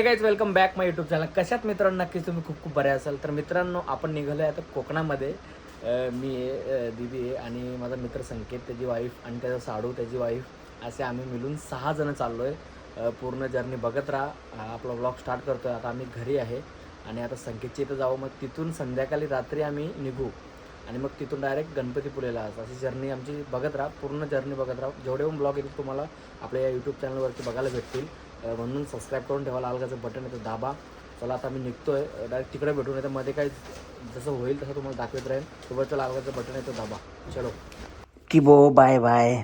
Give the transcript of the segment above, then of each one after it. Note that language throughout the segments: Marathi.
हे गाईज वेलकम बॅक माय यूट्यूब चॅनल. कशात मित्रांनो नक्कीच तुम्ही खूप खूप बरे असाल. तर मित्रांनो आपण निघालो आहे आता कोकणामध्ये. मी दीदी आहे आणि माझा मित्र संकेत, त्याची वाईफ आणि त्याचा साडू त्याची वाईफ, असे आम्ही मिळून 6 जण चाललो आहे. पूर्ण जर्नी बघत राहा. आपला व्लॉग स्टार्ट करतो आहे. आता आम्ही घरी आहे आणि आता संकेतच्या इथं जाऊ, मग तिथून संध्याकाळी रात्री आम्ही निघू आणि मग तिथून डायरेक्ट गणपतीपुळेला अशी जर्नी आमची बघत राहा. पूर्ण जर्नी बघत राहा. जेवढे पण ब्लॉग येतील तुम्हाला आपल्या या यूट्यूब चॅनलवरती बघायला भेटतील. म्हणून सबस्क्राईब करून ठेवा. लालगाचं बटन येतं दाबा. चला आता आम्ही निघतो आहे. डायरेक्ट तिकडे भेटून येतं. मध्ये काय जसं होईल तसं तुम्हाला दाखवत राहील. सोबतचं लालगाचं बटन येतं दाबा. चलो किबो बाय बाय.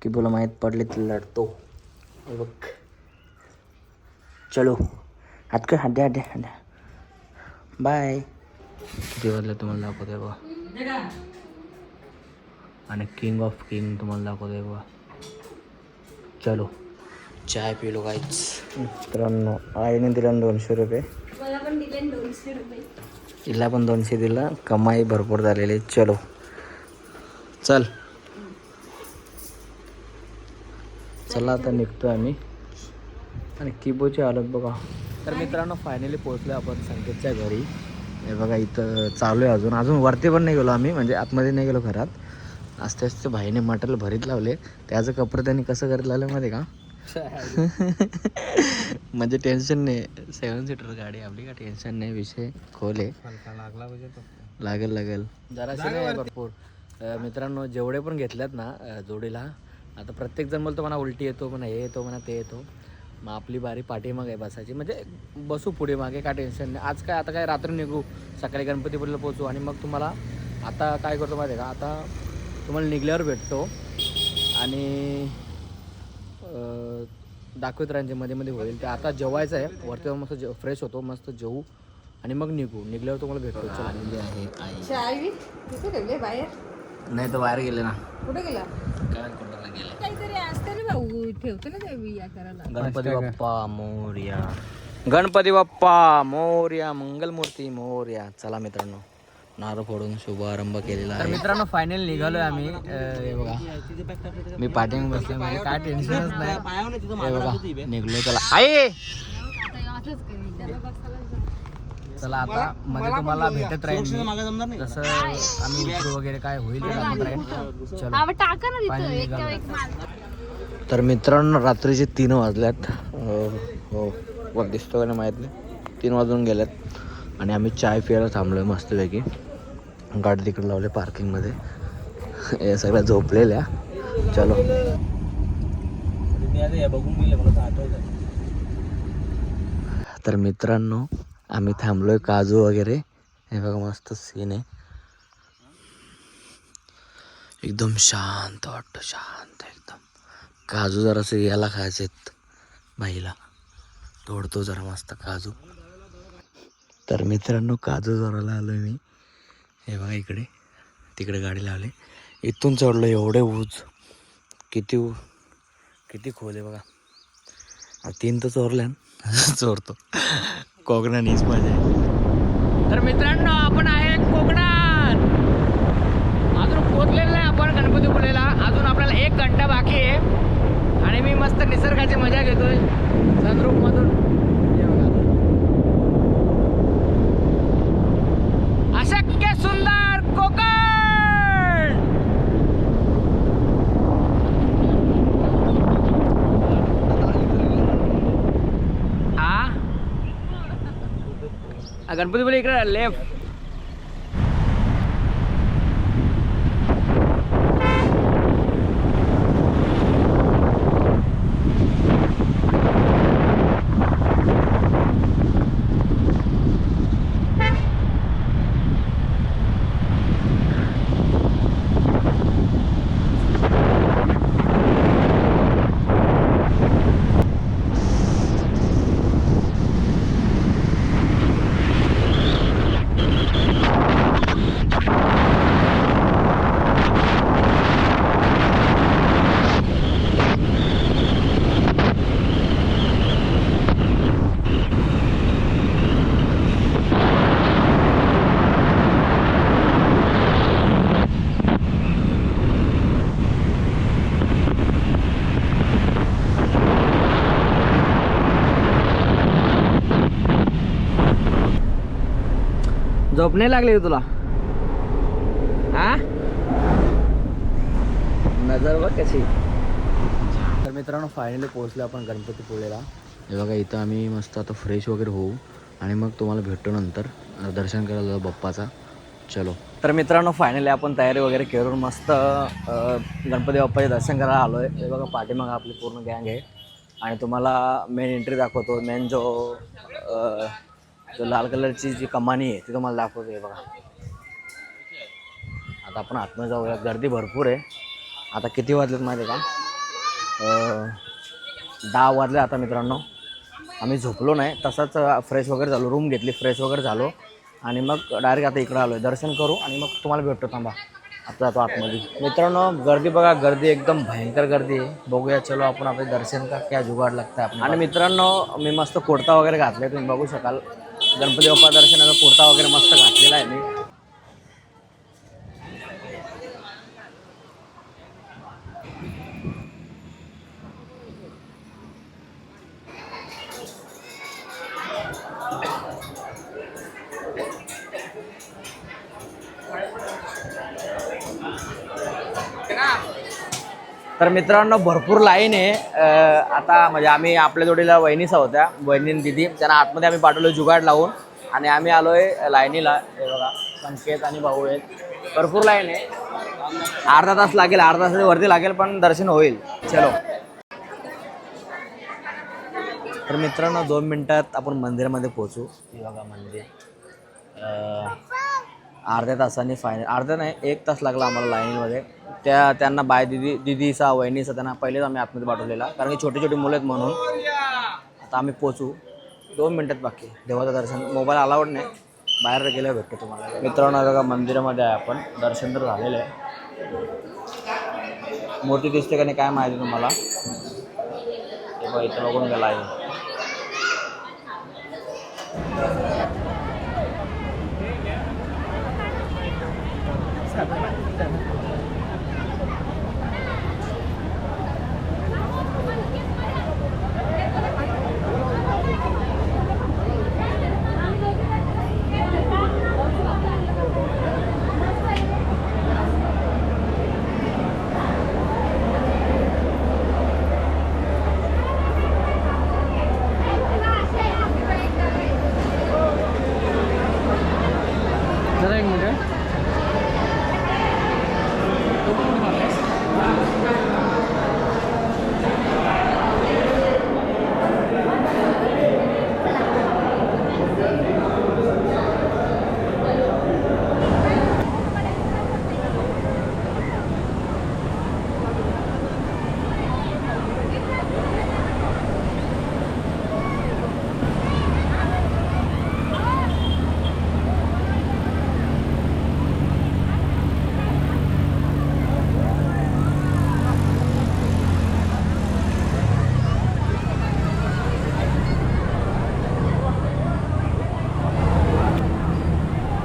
किबोला माहीत पडले तर लढतो. बघ चलो हात कर हाड्या हाड्या हाड्या बाय. किती वाजलं तुम्हाला दाखवतोय बघा. आणि किंग ऑफ किंग तुम्हाला दाखवतोय बघा. चलो चाय पिलो काहीच. मित्रांनो आईने दिला 200 रुपये, मला पण दिले 200 रुपये. तिला पण 200 दिला. कमाई भरपूर झालेली. चलो चल चला आता निघतो आम्ही. आणि किबोची हालत बघा. तर मित्रांनो फायनली पोहोचलो आपण संकेतच्या घरी. हे बघा इथं चालू आहे. अजून वरती पण नाही गेलो आम्ही, म्हणजे आतमध्ये नाही गेलो घरात. आस्ते आस्ते भाईने मटेरियल भरीत लावले. त्याचं कपडे त्यांनी कसं करत लावलं मध्ये का म्हणजे टेन्शन नाही. 7 सीटर गाडी आपली, का टेन्शन नाही. विषय खोल आहे. लागेल जराशी नाही भरपूर. मित्रांनो जेवढे पण घेतल्यात ना जोडीला, आता प्रत्येकजण बोलतो म्हणा उलटी येतो, म्हणा हे येतो, म्हणा ते येतो. मग आपली बारी पाठीमाग आहे बसायची, म्हणजे बसू पुढे मागे, काय टेन्शन नाही. आज काय आता काय रात्री निघू, सकाळी गणपतीपुळेला पोचू. आणि मग तुम्हाला आता काय करतो माहिती आहे का, आता तुम्हाला निघल्यावर भेटतो आणि दाखवत राहायचे मध्ये मध्ये होईल ते. आता जेवायचं आहे वरती, मस्त फ्रेश होतो, मस्त जेवू आणि मग निघल्यावर तुम्हाला भेटतो. आलेली आहे आई. चाय तिथे ठेवले बाहेर. नाही तो बाहेर गेले ना. कुठे गेला? काय कोणाला गेले. काहीतरी असतं ना भाऊ, ठेवतो ना ते या करायला. गणपती बाप्पा मोरया. गणपती बाप्पा मोरया. मंगलमूर्ती मोरया. चला मित्रांनो नारळ फोडून शुभारंभ केलेला आहे. तर मित्रांनो फायनल निघालोय आम्ही. हे बघा मी पाठीमागे बसले, म्हणजे काय टेन्शनच नाही. हे बघा निघलोय. चला आई चला आता मध्ये तुम्हाला भेटत राहील जसं आम्ही उतरू वगैरे काय होईल ते दाखवत राहील. चलो तर मित्रांनो रात्रीचे 3 वाजल्यात. हो वर दिसतो का नाही माहीत नाही. 3 वाजून गेल्यात आणि आम्ही चाय प्यायला थांबलोय मस्तपैकी. गाडी तिकडे लावले पार्किंगमध्ये. हे सगळ्या झोपलेल्या. चलो तर मित्रांनो आम्ही थांबलोय काजू वगैरे. हे बघा मस्त सीन आहे. एकदम शांत वाटतं, शांत एकदम. काजू जरासं याला खायचेत बाईला. तोडतो जरा मस्त काजू. तर मित्रांनो काजू चोरायला आलोय मी. हे बघा इकडे तिकडे गाडी लावली. इथून चढलो. एवढे ऊज, किती खोल आहे बघा. 3 तर चोरल्या चोरतो. कोकणात हीच मजा आहे. तर मित्रांनो आपण आहे कोकणात. अजून पोचलेलं नाही आपण गणपतीपुळेला. अजून आपल्याला 1 घंटा बाकी आहे आणि मी मस्त निसर्गाची मजा घेतोय सनरूफ मधून. अशक्य सुंदर कोकण. गणपतीपुळे इकडे लेफ्ट. झोप नाही लागली का तुला? हा नजर बघ कशी. तर मित्रांनो फायनली पोहोचलो आपण गणपतीपुळेला. हे बघा इथं आम्ही मस्त आता फ्रेश वगैरे होऊ आणि मग तुम्हाला भेटतो नंतर दर्शन करायला जाऊ बाप्पाचा. चलो. तर मित्रांनो फायनली आपण तयारी वगैरे करून मस्त गणपती बाप्पाचे दर्शन करायला आलो आहे. हे बघा पाठीमागं आपली पूर्ण गँग आहे आणि तुम्हाला मेन एंट्री दाखवतो. मेन जो लाल कलरची जी कमानी आहे ती तुम्हाला दाखवतो. हे बघा आता आपण आतमध्ये जाऊया. गर्दी भरपूर आहे. आता किती वाजलेत माहिती आहे का? 10 वाजले आता मित्रांनो. आम्ही झोपलो नाही, तसाच फ्रेश वगैरे झालो, रूम घेतली, फ्रेश वगैरे झालो आणि मग डायरेक्ट आता इकडं आलो आहे. दर्शन करू आणि मग तुम्हाला भेटतो. थांबा आता जातो आतमध्ये. मित्रांनो गर्दी बघा, गर्दी एकदम भयंकर गर्दी आहे. बघूया चलो आपण आपले दर्शन का क्या जुगाड लागतं आपण. आणि मित्रांनो मी मस्त कुर्ता वगैरे घातला आहे, तुम्ही बघू शकाल. गणपती बाप्पा दर्शनाचा कुर्ता वगैरे मस्त घातलेला आहे मी. तर मित्रांनो भरपूर लाईन आहे. आता म्हणजे आम्ही आपल्या जोडीला वहिनीचा होत्या, वहिनीन दिदी, त्यांना आतमध्ये आम्ही पाठवलो जुगाड लावून आणि आम्ही आलो आहे लाईनीला. हे बघा संकेत आणि भाऊ आहेत. भरपूर लाईन आहे. अर्धा तास लागेल, अर्धा तासाच्या वरती लागेल, पण दर्शन होईल. चलो. तर मित्रांनो 2 मिनटात आपण मंदिरामध्ये पोहोचू. हे बघा मंदिर. अर्ध्या तासाने फायनल, अर्धा नाही 1 तास लागला आम्हाला लाईनमध्ये. त्यांना बाय दिदीचा वहिनीचा त्यांना पहिलेच आम्ही आतमध्ये पाठवलेला, कारण की छोटी छोटी मुलं आहेत म्हणून. आता आम्ही पोचू 2 मिनटात बाकी. देवाचं दर्शन, मोबाईल अलाउड नाही, बाहेर गेल्यावर भेटतो तुम्हाला. मित्रांनो बघा मंदिरामध्ये आहे आपण. दर्शन तर झालेलं आहे. मूर्ती दिसते का नाही काय माहिती तुम्हाला. हे बघा इथं बघून गेला आहे. जरा एक मिनिट.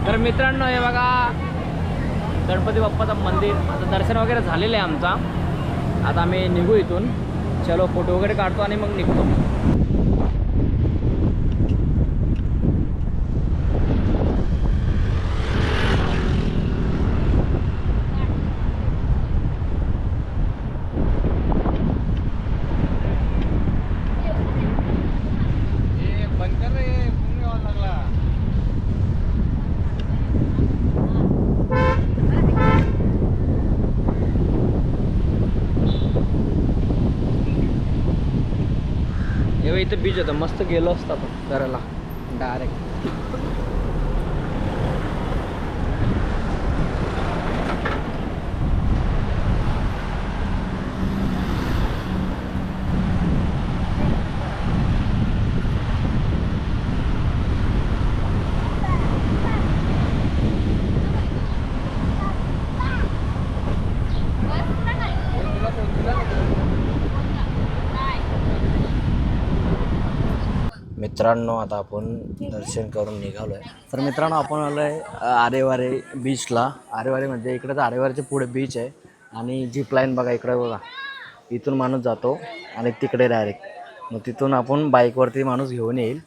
तर मित्रांनो हे बघा गणपती बाप्पाचं मंदिर. आता दर्शन वगैरे झालेलं आहे आमचा. आता आम्ही निघू इथून. चलो फोटो वगैरे काढतो आणि मग निघतो. इथं बीच होतं, मस्त गेलो असतो आपण करायला डायरेक्ट. मित्रांनो आता आपण दर्शन करून निघालो आहे. तर मित्रांनो आपण आलो आहे आरेवारे बीचला. आरेवारे म्हणजे इकडे तर आरेवारेच्या पुढे बीच आहे आणि झिप लाईन बघा इकडे बघा. इथून माणूस जातो आणि तिकडे डायरेक्ट. मग तिथून आपण बाईकवरती माणूस घेऊन येईल.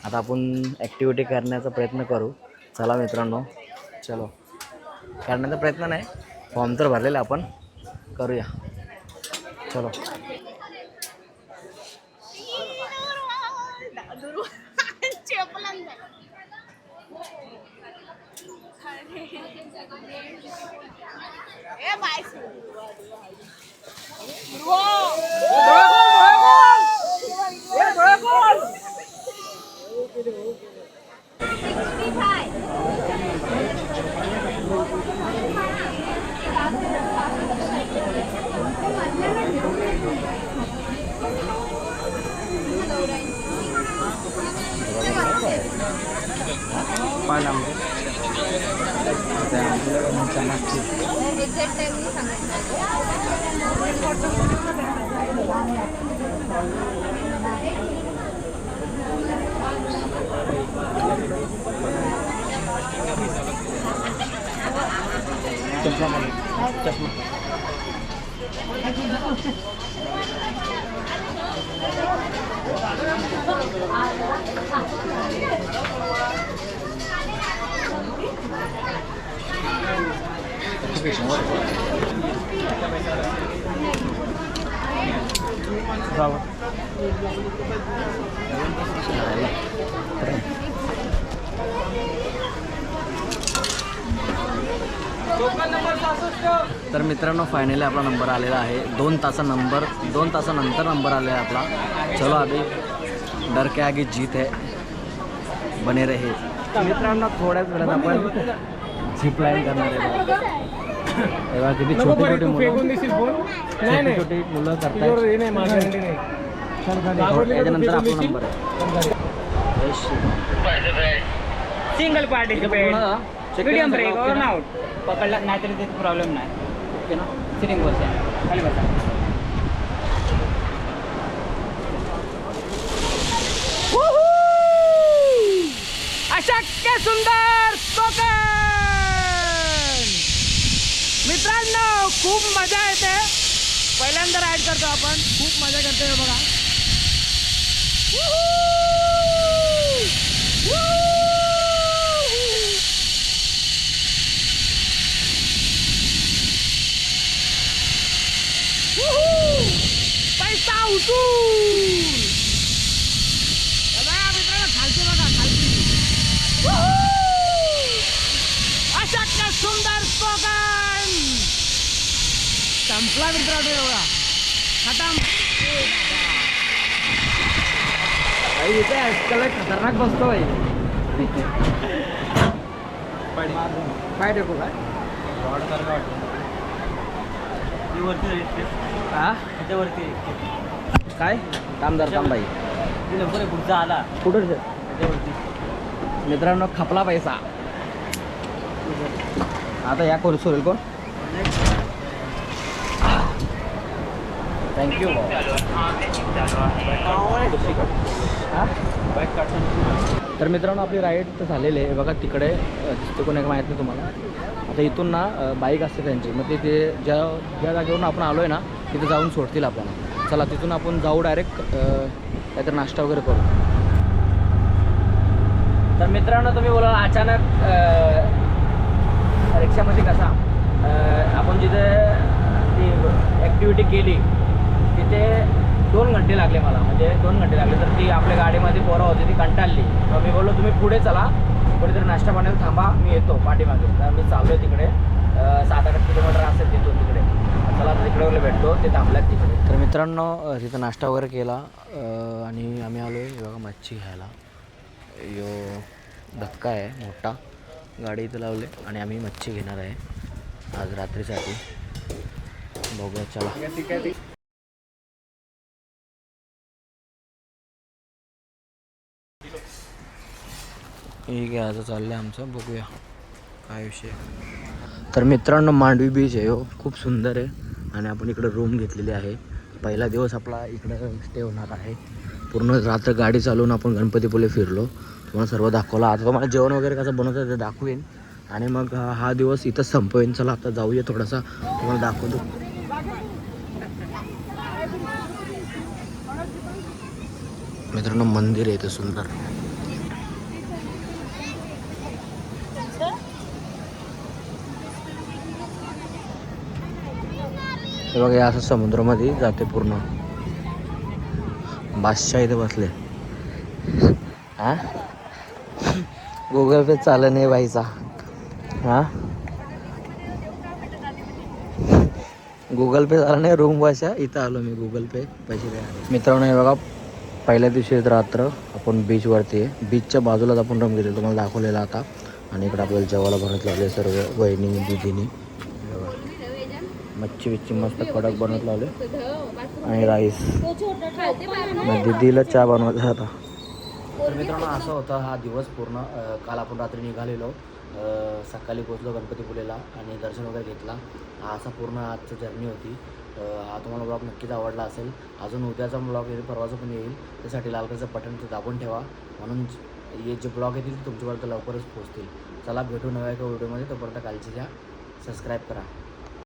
आता आपण ॲक्टिव्हिटी करण्याचा प्रयत्न करू. चला मित्रांनो, चलो करण्याचा प्रयत्न नाही, फॉर्म तर भरलेला आपण करूया. चलो चष्मा तर मित्रांनो फायनली आपला नंबर आलेला आहे. 2 तासानंतर नंबर आलेला आहे आपला. चलो अभी डर के आगे जीत है, बने रहे. तर मित्रांनो थोड्याच वेळात आपण झिप लाईन करणार आहे. तेव्हा किती छोटी छोटी मुलं करतात. त्याच्यानंतर आपला नंबर आहे. सिंगल पार्टिसिपेट मीडियम ब्रेक और आउट पकडला नाही तरी त्याचा प्रॉब्लेम नाही. ओके ना, सिटिंग बस खाली बसा. अशक्य सुंदर कोकण मित्रांनो, खूप मजा येते. पहिल्यांदा राईड करतो आपण, खूप मजा करतोय बघा. पैसा उचूल मित्रांनो, खालची बघा खालची. अशक्य सुंदर कोकण संपला मित्रांनो, एवढा खतम. इथे आजकाल खतरनाक बसतोय. पाय टेकू काय हा त्याच्यावरती काय कामदार कामबाई पुढचा आला कुठं त्याच्यावरती. मित्रांनो खपला पैसा. आता या कोण सोडेल कोण. थँक्यू. तर मित्रांनो आपली राईड तर झालेली आहे बघा. तिकडे दिसते कोण माहीत नाही तुम्हाला. आता इथून ना बाईक असते त्यांची, मग ते ज्या जागेवरून आपण आलो आहे ना तिथे जाऊन सोडतील आपल्याला. चला तिथून आपण जाऊ डायरेक्ट काहीतरी नाश्ता वगैरे करू. तर मित्रांनो तुम्ही बोला अचानक रिक्षामध्ये कसा आपण जिथे ती ॲक्टिव्हिटी केली तिथे 2 घंटे लागले मला, म्हणजे 2 घंटे लागले. तर ती आपल्या गाडीमध्ये पोरं होती ती कंटाळली. मग मी बोललो तुम्ही पुढे चला, कुठेतरी नाश्ता पाण्याला थांबा, मी येतो पाठीमागे. तर मी चाललो आहे तिकडे 7-8 किलोमीटर असेल तिथून तिकडे. चला तिकडे वगैरे भेटतो, ते थांबल्यात तिकडे. तर मित्रांनो तिथं नाश्ता वगैरे केला आणि आम्ही आलो आहे बघा मच्छी घ्यायला. यो धक्का आहे मोठा, गाडी इथं लावले आणि आम्ही मच्छी घेणार आहे आज रात्रीसाठी. बघूया चला. ठीक आहे आता चाललं आहे आमचं, बघूया काय विषय. तर मित्रांनो मांडवी बीच आहे हो, खूप सुंदर आहे आणि आपण इकडं रूम घेतलेली आहे. पहिला दिवस आपला इकडं स्टे होणार आहे. पूर्ण रात्र गाडी चालवून आपण गणपतीपुळे फिरलो, तुम्हाला सर्व दाखवलं. आता तुम्हाला जेवण वगैरे कसं बनवतं ते दाखवेन आणि मग हा दिवस इथं संपवेन. चला आता जाऊया थोडासा तुम्हाला दाखवतो. मित्रांनो मंदिर आहे इथं सुंदर. हे बघा हे असं समुद्रामध्ये जाते पूर्ण. बादशाह इथे बसले. हा गुगल पे चालत नाही बाईचा. हा गुगल पे झाला नाही रूम भाषा. इथं आलो मी गुगल पे पैसे द्या. मित्रांनो हे बघा पहिल्या दिवशी रात्र आपण बीचवरती आहे. बीचच्या बाजूलाच आपण रूम घेतली तुम्हाला दाखवलेला आता. आणि इकडे आपल्याला जेवायला बनत लावले सर्व वहिनी दिदीनी. मच्छी बिच्छी मस्त कडक बनत लावले आणि राईस. दिदीला चहा बनवायचा होता. तर मित्रांनो असं होता हा दिवस पूर्ण. काल आपण रात्री निघालेलो. सकाळी पोचलो गणपतीपुळेला आणि दर्शन वगैरे घेतला. हा असा पूर्ण आजची जर्नी होती. हा तुम्हाला ब्लॉग नक्कीच आवडला असेल. अजून उद्याचा ब्लॉग येईल, परवाचा पण येईल. त्यासाठी लाल कलरचं बटन ते दाबून ठेवा. म्हणून हे जे ब्लॉग येतील ते तुमच्यापर्यंत लवकरच पोहोचतील. चला भेटू नव्या एका व्हिडिओमध्ये. तोपर्यंत काळजी घ्या. सबस्क्राईब करा.